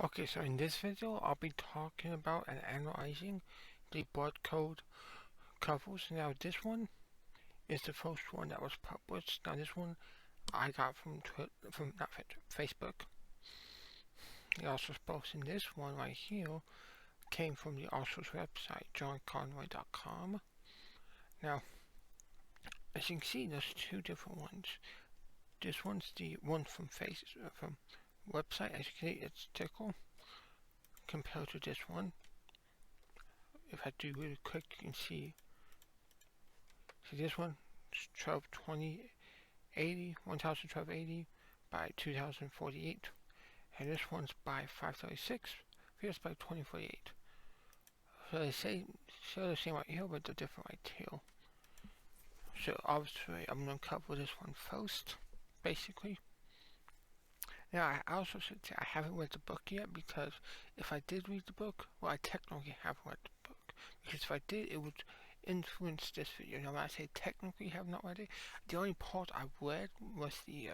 Okay, so in this video, I'll be talking about and analyzing the Blood Cull covers. Now, this one is the first one that was published. Now, this one I got from not Facebook. The author's post in this one right here came from the author's website, johnconroy.com. Now, as you can see, there's two different ones. This one's the one from from website. As you can see, it's tickle compared to this one. If I do really quick, you can see this one is 122080, 101280 by 2048, and this one's by 536, here's by 2048. So they say the same right here, but they're different right here. So obviously I'm going to cover this one first, basically. Now I also should say I haven't read the book yet, because if I did read the book, well, I technically haven't read the book, because if I did, it would influence this video. Now when I say technically have not read it, the only part I read was the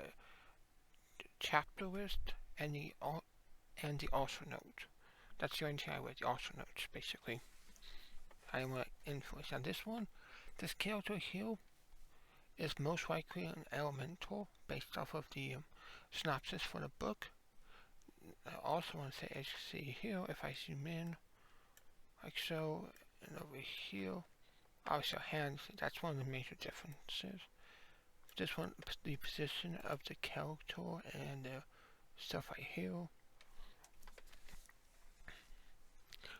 chapter list and the author note. That's the only thing I read, the author notes, basically. I didn't want to influence. Now this one, this character here is most likely an elemental based off of the synopsis for the book. I also want to say, as you see here, if I zoom in, like so, and over here, obviously hands, that's one of the major differences. This one, the position of the character and the stuff right here.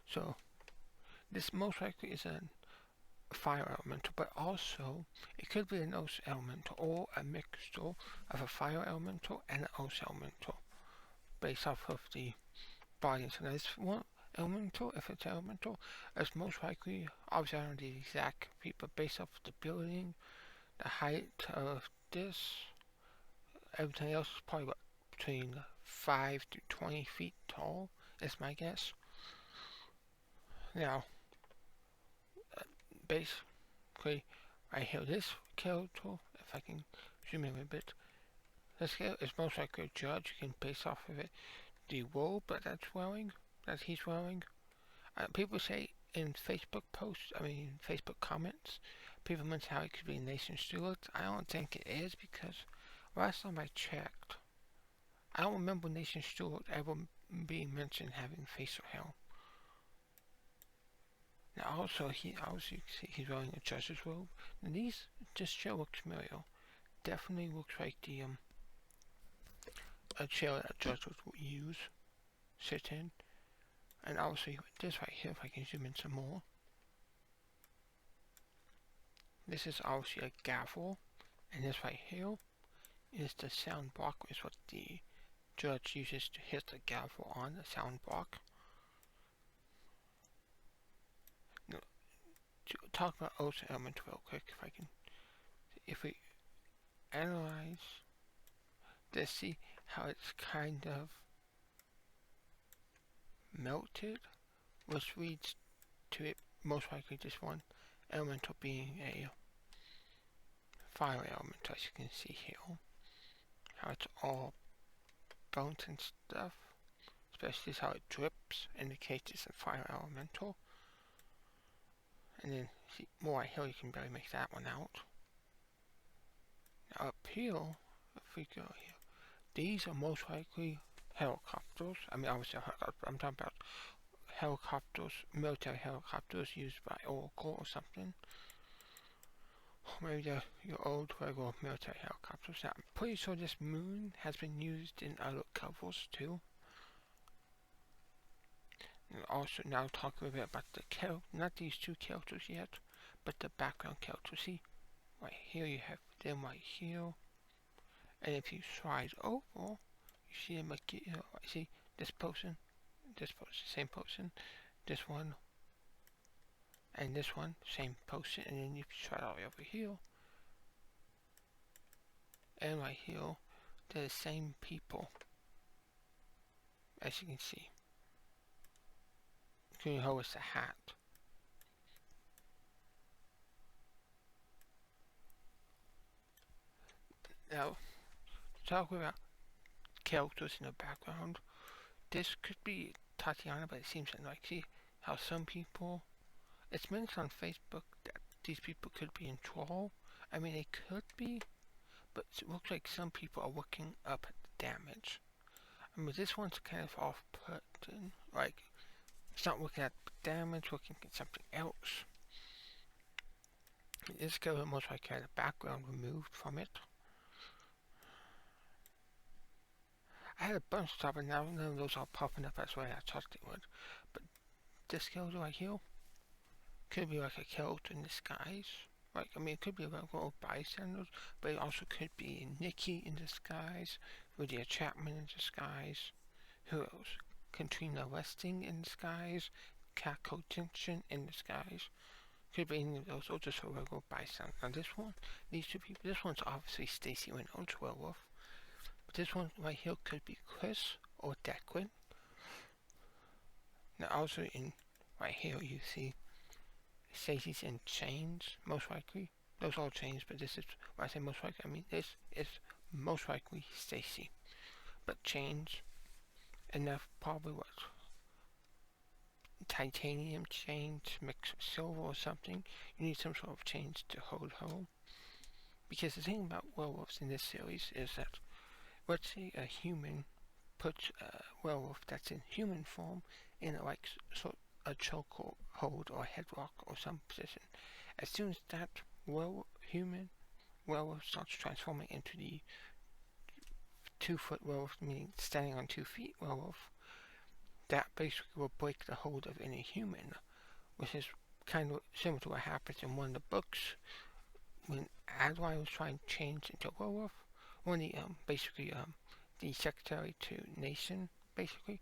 So, this most likely is a fire elemental, but also it could be an earth elemental or a mixture of a fire elemental and an earth elemental based off of the body. So this one elemental, if it's elemental, is most likely, obviously I don't know the exact feet, but based off the building, the height of this, everything else is probably what, between 5 to 20 feet tall, is my guess. Now, basically, right here, this character, if I can zoom in a bit, this character is most likely a judge. You can base off of it the robe that he's wearing. People say in Facebook posts, Facebook comments, people mention how it could be Nathan Stewart. I don't think it is, because last time I checked, I don't remember Nathan Stewart ever being mentioned having facial hair. Now also, he's wearing a judge's robe. And this chair looks familiar. Definitely looks like the a chair that judges would use, sit in. And obviously this right here, if I can zoom in some more. This is obviously a gavel, and this right here is the sound block, is what the judge uses to hit the gavel on, the sound block. Now, to talk about earth element real quick, if we analyze this, see how it's kind of melted, which leads to it most likely just one elemental being a fire element, as you can see here. How it's all burnt and stuff, especially how it drips, indicates it's a fire elemental. And then see more right here, you can barely make that one out. Now up here, if we go here, these are most likely helicopters. Obviously I'm talking about helicopters, military helicopters used by Oracle or something. Or maybe they're your old regular military helicopters. Now, I'm pretty sure this moon has been used in other covers too. And also now talk a little bit about the not these two characters yet, but the background characters. See, right here you have them right here. And if you slide over, you see them like, see this person, same person, this one, and this one, same person, and then if you slide all the way over here, and right here, they're the same people, as you can see. Including her with the hat. Now, talk about characters in the background. this could be Tatiana, but it seems like, see how some people, it's mentioned on Facebook that these people could be in troll. I mean, they could be, but it looks like some people are looking up at the damage. I mean, this one's kind of off-putting. Like, it's not looking at the damage, looking at something else. This could almost like had a background removed from it. I had a bunch of stuff, and now none of those are popping up as well as I thought they would. But this character right here could be like a character in disguise. Like, I mean, it could be a regular bystander, but it also could be Nikki in disguise, Lydia Chapman in disguise, who else? Katrina Westing in disguise, Kako Tension in disguise. Could be any of those, or just a regular bystander. Now this one, these two people, this one's obviously Stacy Reynolds, werewolf. But this one right here could be Chris or Declan. Now also in right here you see Stacy's in chains, most likely. Those are chains, but this is, when I say most likely, I mean this is most likely Stacy. But chains, enough probably what? Titanium chains mixed with silver or something. You need some sort of chains to hold her. Because the thing about werewolves in this series is that, let's say a human puts a werewolf that's in human form in a, like sort of a choke hold or headlock or some position. As soon as that human werewolf starts transforming into the 2-foot werewolf, meaning standing on 2 feet werewolf, that basically will break the hold of any human, which is kind of similar to what happens in one of the books when Adwai was trying to change into a werewolf. When the basically the secretary to Nation basically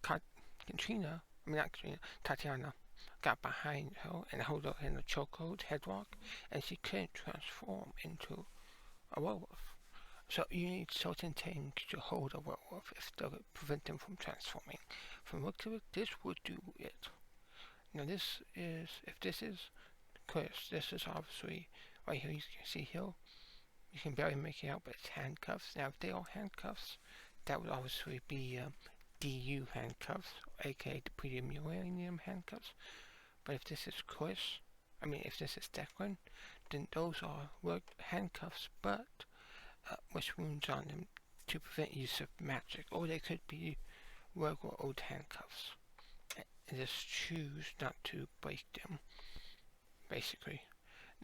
Katrina, I mean not Katrina, Tatiana got behind her and held her in a chokehold headlock, and she couldn't transform into a werewolf. So you need certain things to hold a werewolf if to prevent them from transforming. From looks of it, this would do it. Now this is, if this is Chris, this is obviously, right here you can see here, you can barely make it out, but it's handcuffs. Now if they are handcuffs, that would obviously be DU handcuffs, aka the Premium Uranium handcuffs. But if this is Chris, I mean if this is Declan, then those are handcuffs, but with wounds on them to prevent use of magic, or they could be regular old handcuffs and just choose not to break them, basically.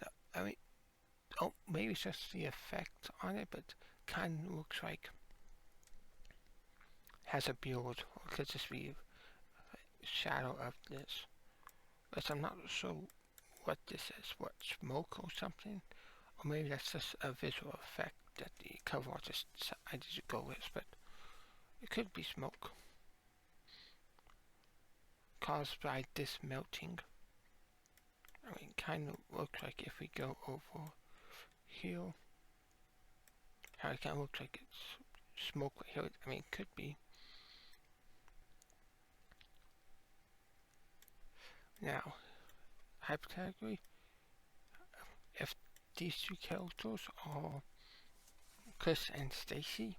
Now, I mean, oh, maybe it's just the effect on it, but kind of looks like has a beard, or could just be a shadow of this. But I'm not sure what this is, what, smoke or something? Or maybe that's just a visual effect that the cover artist decided to go with, but it could be smoke caused by this melting. I mean, kind of looks like if we go over here, how it kind of looks like it's smoke right here. I mean, it could be. Now, hypothetically, if these two characters are Chris and Stacy,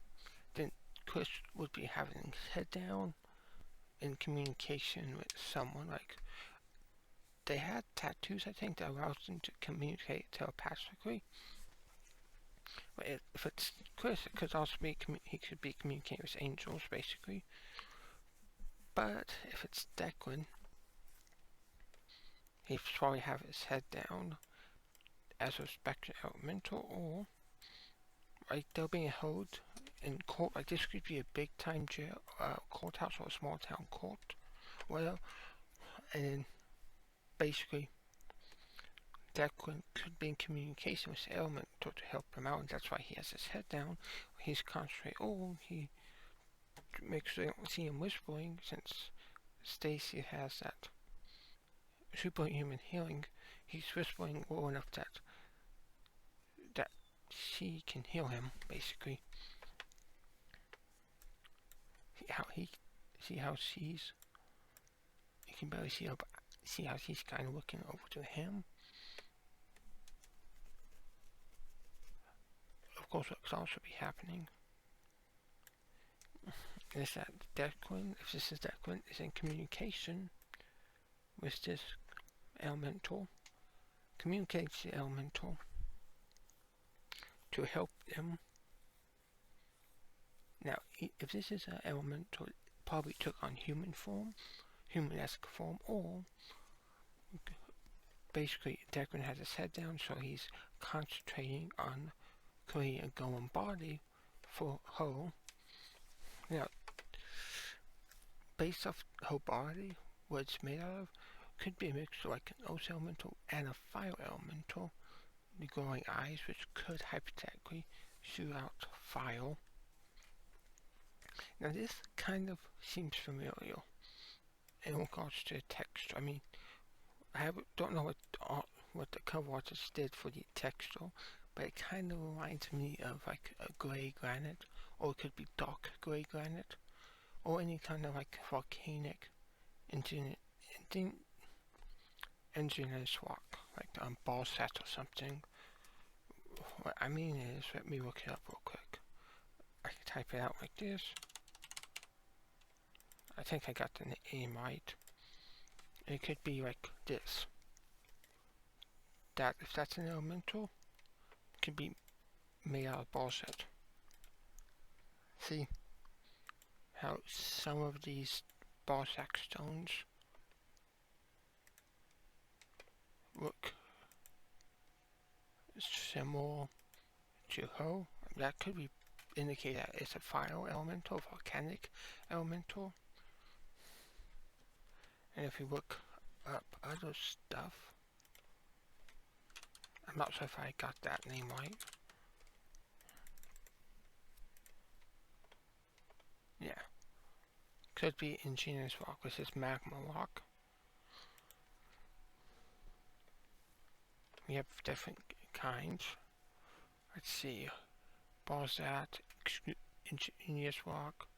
then Chris would be having his head down in communication with someone. Like, they had tattoos, I think, that allows them to communicate telepathically. But if it's Chris, it could also be he could be communicating with angels, basically. But if it's Declan, he'd probably have his head down as a spectral elemental, or like they're being held in court. Like this could be a big time jail, courthouse, or a small town court, well, and then basically Declan could be in communication with the elemental to help him out, and that's why he has his head down. He's concentrating. Oh, he makes sure they don't see him whispering, since Stacy has that superhuman hearing. He's whispering low enough that she can heal him, basically. See how she's, you can barely see her, but see how she's kind of looking over to him. Of course, what could also be happening is that Declan, if this is Declan, is in communication with this elemental, communicates the elemental to help them. Now, if this is an elemental, it probably took on human form, human-esque form, or basically Declan has his head down, so he's concentrating on creating a golem body for her. Now, based off her body, what it's made out of, could be a mixture like an earth elemental and a fire elemental. The glowing eyes, which could hypothetically shoot out fire. Now this kind of seems familiar in regards to the texture. I mean, don't know what the cover artist did for the texture, but it kind of reminds me of like a gray granite, or it could be dark gray granite, or any kind of like volcanic engineer's rock, like balsat or something. What I mean is, let me look it up real quick. I can type it out like this. I think I got the name right. It could be like this. That, if that's an elemental, it could be made out of balsat. See how some of these balsat stones look similar to her. That could be indicate that it's a fire elemental, volcanic elemental. And if you look up other stuff, I'm not sure if I got that name right. Yeah. Could be ingenious rock, which is magma rock. We have different kinds. Let's see. Balsat, ingenious rock.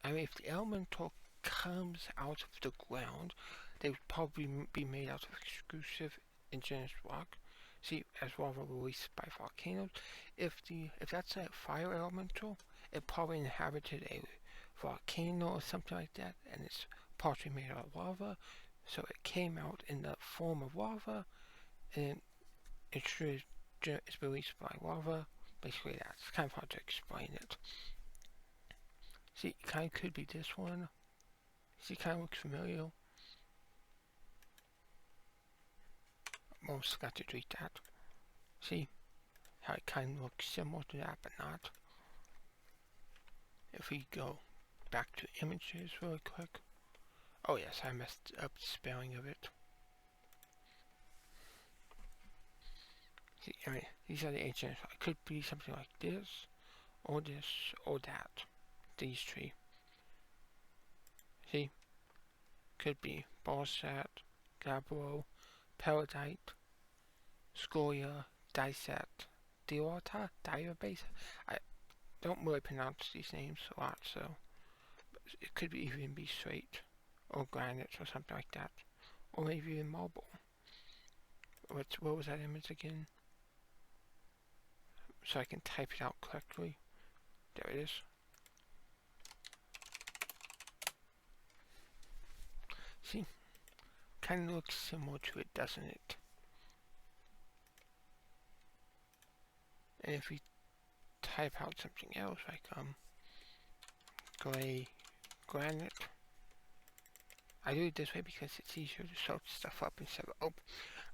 I mean, if the elemental comes out of the ground, they would probably be made out of exclusive ingenious rock. See, as lava released by volcanoes. If that's a fire elemental, it probably inhabited a volcano or something like that, and it's partially made out of lava, so it came out in the form of lava, and it's released by lava. Basically, that's kind of hard to explain it. See, it kind of could be this one. See, it kind of looks familiar. Almost got to tweet that. See how it kind of looks similar to that, but not. If we go back to images really quick. Oh yes, I messed up the spelling of it. See, I mean, these are the ancients. It could be something like this, or that. These three. See? Could be balsat, gabbro, peridite, scoria, dicet, diabase. I don't really pronounce these names a lot, so it could even be straight, or granite, or something like that, or maybe even marble. What was that image again? So I can type it out correctly. There it is. See? Kind of looks similar to it, doesn't it? And if we type out something else, like gray granite, I do it this way because it's easier to search stuff up instead of open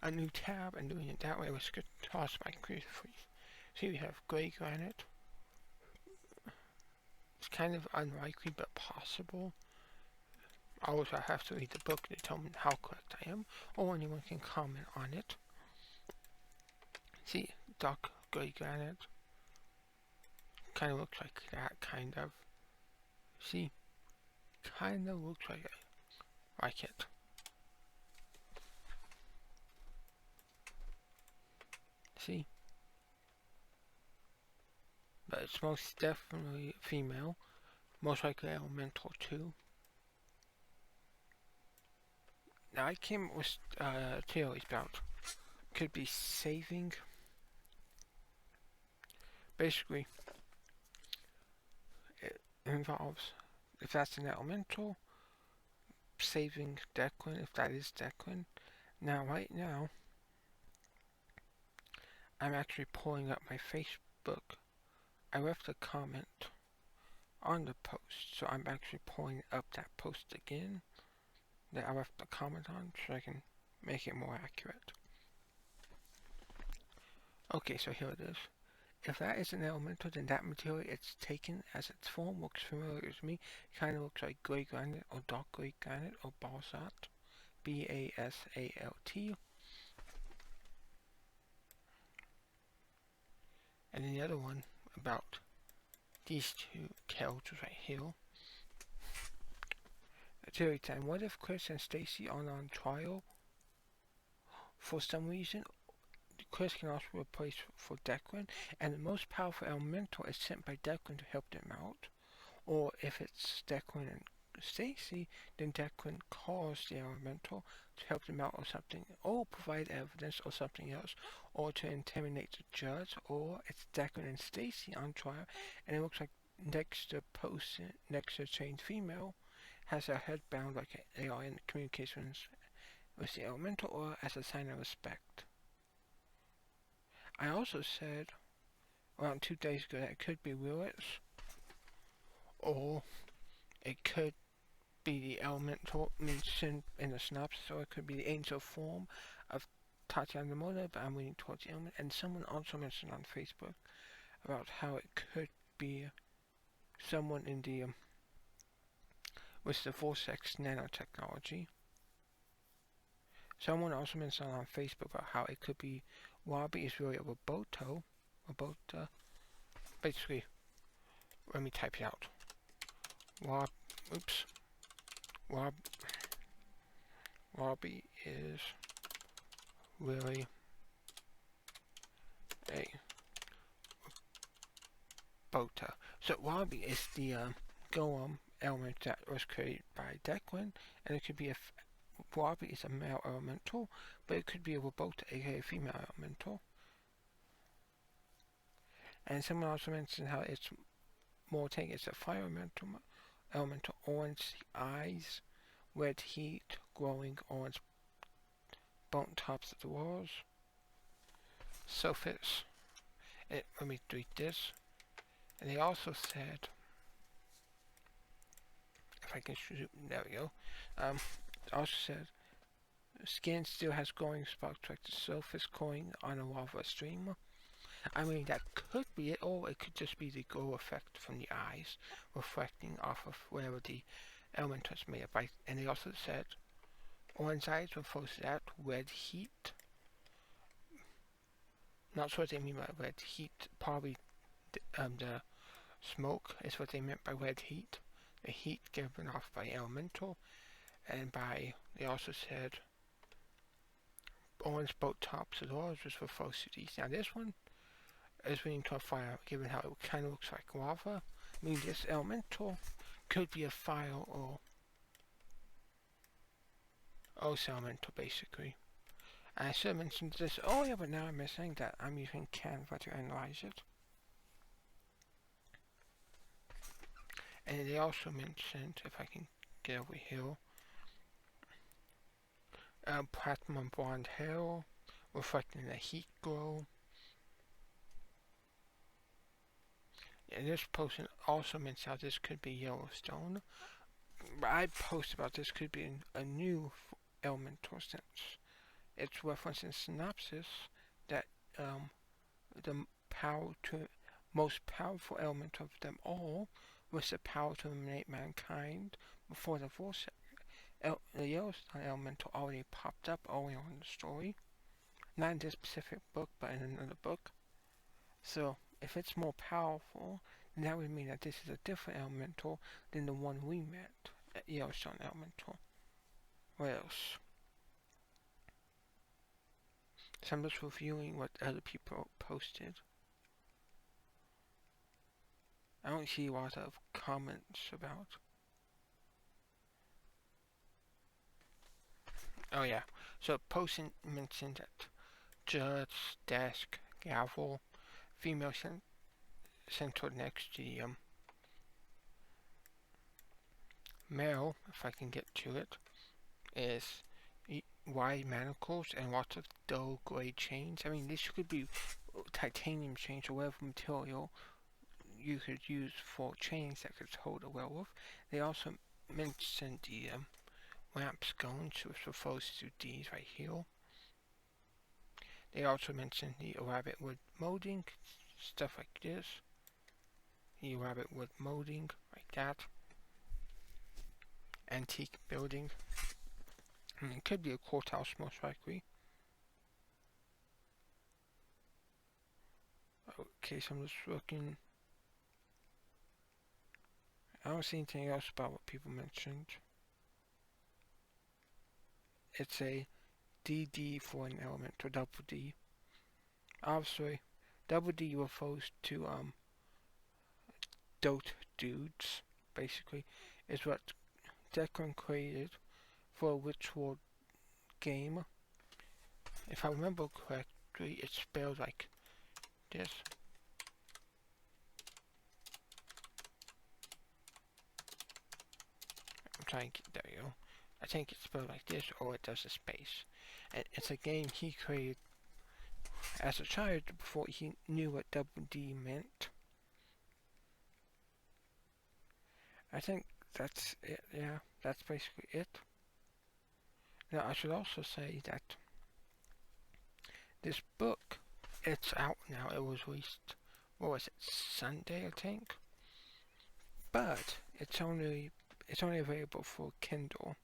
a new tab and doing it that way. Let's get tossed my creative freeze. See, we have gray granite. It's kind of unlikely but possible. Also, I have to read the book to determine how correct I am, or anyone can comment on it. See, dark gray granite. Kind of looks like that, kind of. See, kind of looks like it. See? But it's most definitely female. Most likely elemental too. Now I came up with theories about could be saving. Basically, involves, if that's an elemental, saving Declan, if that is Declan. Now, right now, I'm actually pulling up my Facebook. I left a comment on the post, so I'm actually pulling up that post again that I left a comment on so I can make it more accurate. Okay, so here it is. If that is an elemental, then that material it's taken as its form looks familiar to me. It kind of looks like gray granite or dark gray granite or basalt. B-A-S-A-L-T. And then the other one about these two characters right here. Theory time. What if Chris and Stacy are on trial for some reason? Chris can also replace for Declan, and the most powerful elemental is sent by Declan to help them out. Or if it's Declan and Stacy, then Declan calls the elemental to help them out or something, or provide evidence or something else, or to intimidate the judge, or it's Declan and Stacy on trial, and it looks like next to the chained female has her head bound like they are in communications with the elemental, or as a sign of respect. I also said around 2 days ago that it could be Willis, or it could be the elemental mentioned in the synopsis, or it could be the angel form of Tatiana Mona, but I'm leaning towards the element. And someone also mentioned on Facebook about how it could be someone in the with the vortex nanotechnology. Someone also mentioned on Facebook about how it could be Wabi is really a Roboto. Basically, let me type it out. Wabi is really a Bota. So Wabi is the golem element that was created by Declan, and it could be Wabi is a male elemental, but it could be a Robota, aka female elemental. And someone also mentioned how it's more taken as a fire elemental, orange eyes, red heat, glowing orange burnt tops of the walls. Surface. Let me read this. And they also said, if I can shoot, there we go. Also said, skin still has glowing sparks like the surface glowing on a lava stream. I mean, that could be it, or it could just be the glow effect from the eyes reflecting off of wherever the element was made of. And they also said, orange eyes refers to that, red heat. Not sure what they mean by red heat, probably the smoke is what they meant by red heat. The heat given off by elemental, and they also said orange boat tops as well, just for refers to these. Now this one is leaning to a fire, given how it kind of looks like lava. I mean, this elemental could be a fire or elemental, basically. And I should have mentioned this earlier, but now I'm missing that I'm using Canva to analyze it. And they also mentioned, if I can get over here, platinum blonde hair, reflecting the heat glow. And this person also mentions how this could be Yellowstone. But I post about this could be a new elemental, since it's referenced in synopsis that the most powerful element of them all was the power to eliminate mankind before the vortex. The Yellowstone elemental already popped up earlier in the story. Not in this specific book, but in another book. So, if it's more powerful, then that would mean that this is a different elemental than the one we met, Yellowstone elemental. What else? So I'm just reviewing what other people posted. I don't see a lot of comments about. Oh yeah, so posting mentioned that judge, desk, gavel, female centered next to the Male, if I can get to it, is wide manacles and lots of dull gray chains. I mean, this could be titanium chains or whatever material you could use for chains that could hold a werewolf. They also mentioned the lamp scones, which refers to these right here. They also mentioned the rabbit wood molding, stuff like this. The rabbit wood molding, like that. Antique building. And it could be a courthouse, most likely. Okay, so I'm just looking. I don't see anything else about what people mentioned. It's a DD for an element, or double D. Obviously, double D refers to dope dudes, basically, is what Declan created for a ritual game. If I remember correctly, it's spelled like this. I'm trying to, there you go. I think it's spelled like this, or it does a space. And it's a game he created as a child before he knew what double D meant. I think that's it, yeah, that's basically it. Now, I should also say that this book, it's out now. It was released, what was it, Sunday, I think? But it's only available for Kindle.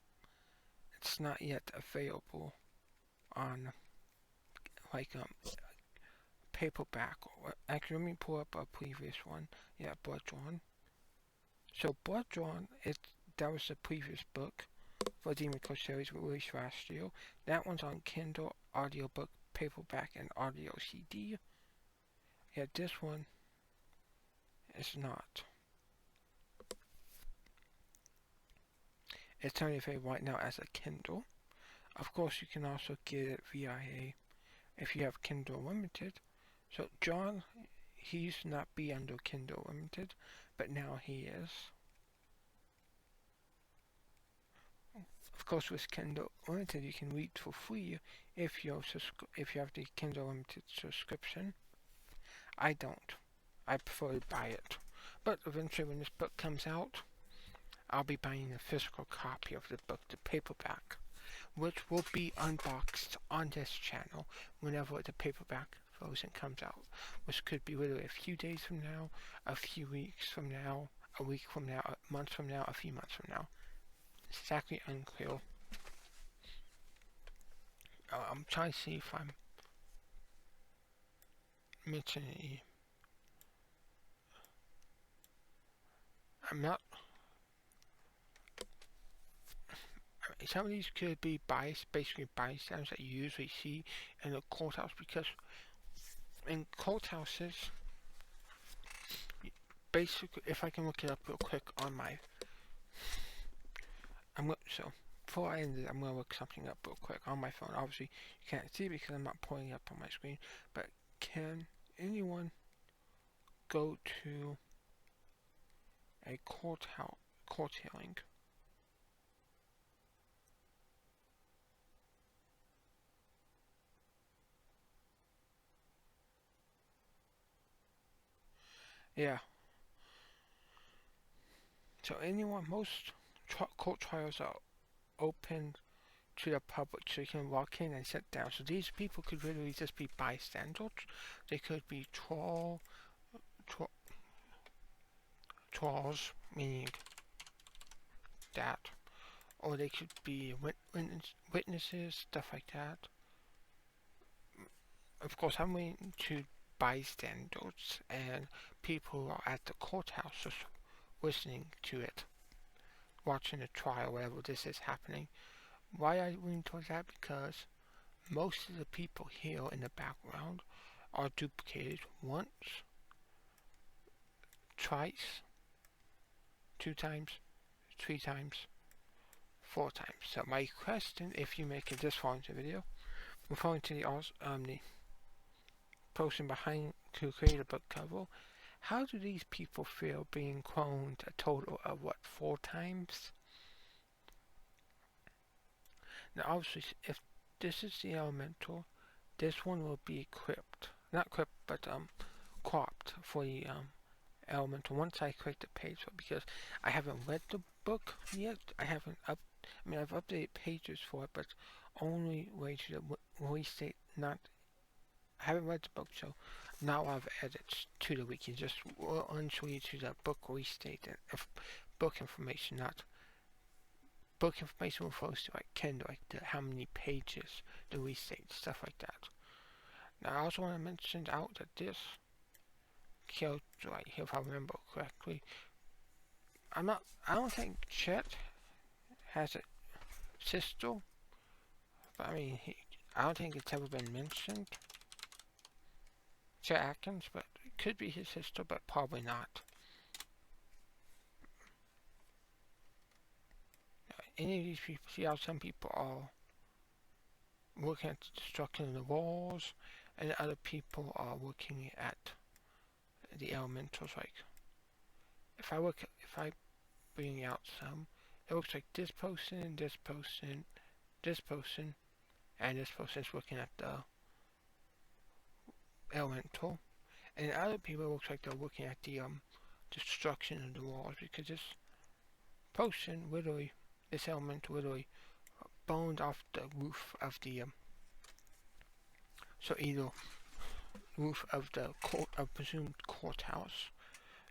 It's not yet available on like paperback. Actually, let me pull up a previous one. Yeah, Blood Drawn. So Blood Drawn, that was the previous book for Demon Code series released last year. That one's on Kindle, audiobook, paperback, and audio CD. Yeah, this one is not. It's only available right now as a Kindle. Of course, you can also get it via if you have Kindle Unlimited. So John, he used to not be under Kindle Unlimited, but now he is. Of course, with Kindle Unlimited, you can read for free if you have the Kindle Unlimited subscription. I don't. I prefer to buy it. But eventually, when this book comes out, I'll be buying a physical copy of the book, the paperback, which will be unboxed on this channel whenever the paperback version comes out, which could be literally a few days from now, a few weeks from now, a week from now, a month from now, a few months from now. It's exactly unclear. I'm trying to see if I'm mentioning. I'm not. Some of these could be basically bystanders that you usually see in a courthouse, because in courthouses, basically, if I can look it up real quick on my, so before I end it, I'm gonna look something up real quick on my phone. Obviously, you can't see because I'm not pulling it up on my screen. But can anyone go to a court hearing? Yeah. So most court trials are open to the public, so you can walk in and sit down. So these people could literally just be bystanders. They could be trolls, meaning that, or they could be witnesses, stuff like that. Of course, I'm meaning to bystanders and people who are at the courthouse just listening to it, watching the trial, whatever this is happening. Why I lean towards that? Because most of the people here in the background are duplicated once, twice, 2 times, 3 times, 4 times. So my question, if you make it this far into the video, referring to the person behind who created the book cover, how do these people feel being cloned a total of what, 4 times? Now obviously if this is the elemental, this one will be equipped. Not equipped, but cropped for the elemental once I create the page for it, because I haven't read the book yet. I've updated pages for it, but only way to the release date. Not, I haven't read the book, so not a lot of edits to the wiki. Just unsure to the book release date and book information. Not book information refers to like Kindle, like how many pages, the release date, stuff like that. Now I also want to mention out that this character right here, if I remember correctly, I don't think Chet has a sister, but I mean, I don't think it's ever been mentioned. Chet Atkins, but it could be his sister, but probably not. Any of these people, see how some people are working at the destruction of the walls, and other people are working at the elementals. Like, if I bring out some, it looks like this person, this person, this person, and this person is working at the elemental, and other people it looks like they're looking at the destruction of the walls, because this person literally, this elemental literally boned off the roof of the so either roof of the presumed courthouse.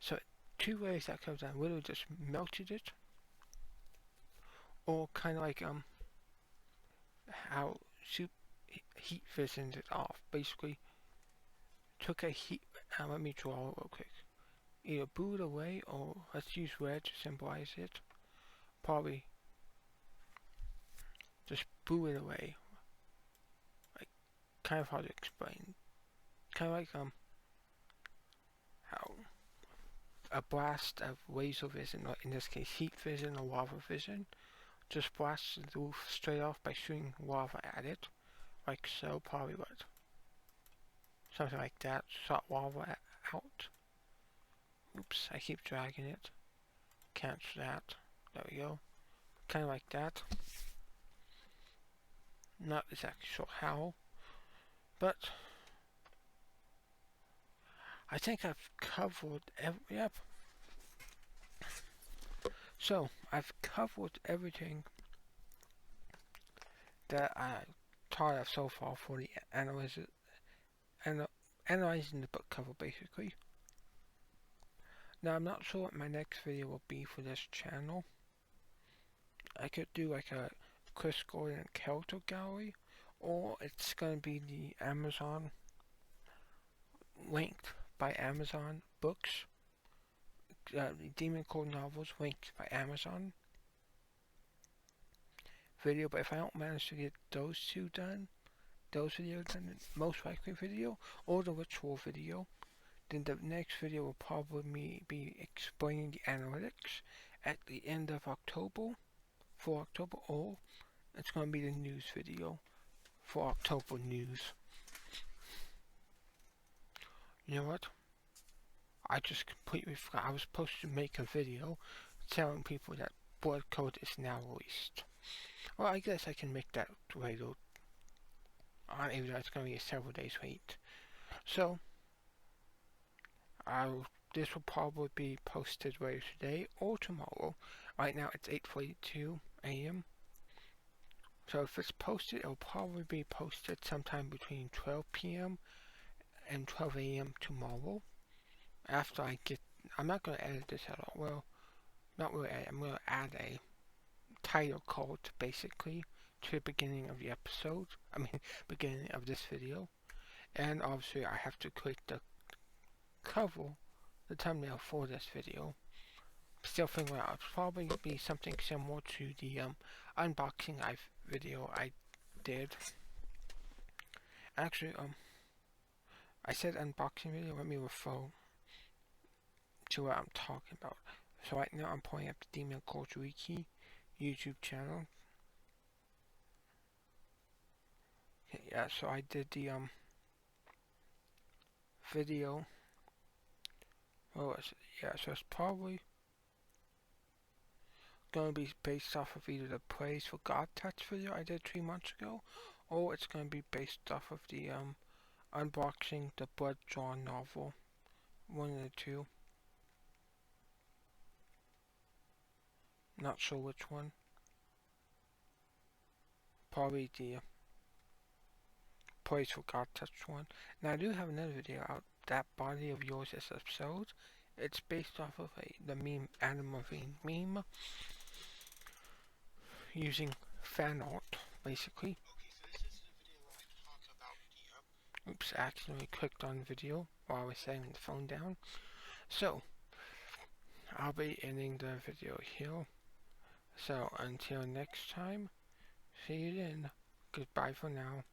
So two ways that comes down, literally just melted it, or kind of like how heat visioned it off. Basically, took a heat. Let me draw it real quick. Either blew it away, or let's use red to symbolize it. Probably just blew it away. Like, kind of hard to explain. Kind of like how a blast of laser vision, or in this case heat vision or lava vision, just blasts the roof straight off by shooting lava at it. Like so, probably what? Something like that. Shot lava out. Oops, I keep dragging it. Cancel that. There we go. Kind of like that. Not exactly sure how, but I think I've covered yep. So, I've covered everything that I thought of so far for the analyzing the book cover, basically. Now, I'm not sure what my next video will be for this channel. I could do like a Chris Gordon character gallery, or it's going to be the Amazon, linked by Amazon books, the Demon Core novels linked by Amazon video. But if I don't manage to get those videos done, the most likely video, or the ritual video, then the next video will probably be explaining the analytics at the end of October, for October, or it's going to be the news video for October news. You know what? I just completely forgot. I was supposed to make a video telling people that Blood Cull is now released. Well, I guess I can make that later. Even though it's going to be a several days wait. So, this will probably be posted later today or tomorrow. Right now it's 8:42 a.m. So if it's posted, it'll probably be posted sometime between 12 p.m. and 12 a.m. tomorrow. After I'm not going to edit this at all. Well, not really edit. I'm going to add a title card basically to the beginning of the episode. Beginning of this video. And obviously I have to create the cover, the thumbnail for this video. Still figuring out. It'll probably be something similar to the unboxing video I did. Actually, I said unboxing video. Let me refer to what I'm talking about. So right now I'm pulling up the Demon Culture Wiki YouTube channel. Okay, yeah, so I did the video. What was it? Yeah, so it's probably going to be based off of either the Praise for God Touch video I did 3 months ago, or it's going to be based off of the unboxing the Blood Cull novel. One of the two. Not sure which one. Probably the Praise for God Touch one. Now I do have another video out. That Body of Yours is Absurd. It's based off of the meme Adam Levine meme, using fan art, basically. Oops, I accidentally clicked on video while I was setting the phone down. So, I'll be ending the video here. So, until next time, see you then. Goodbye for now.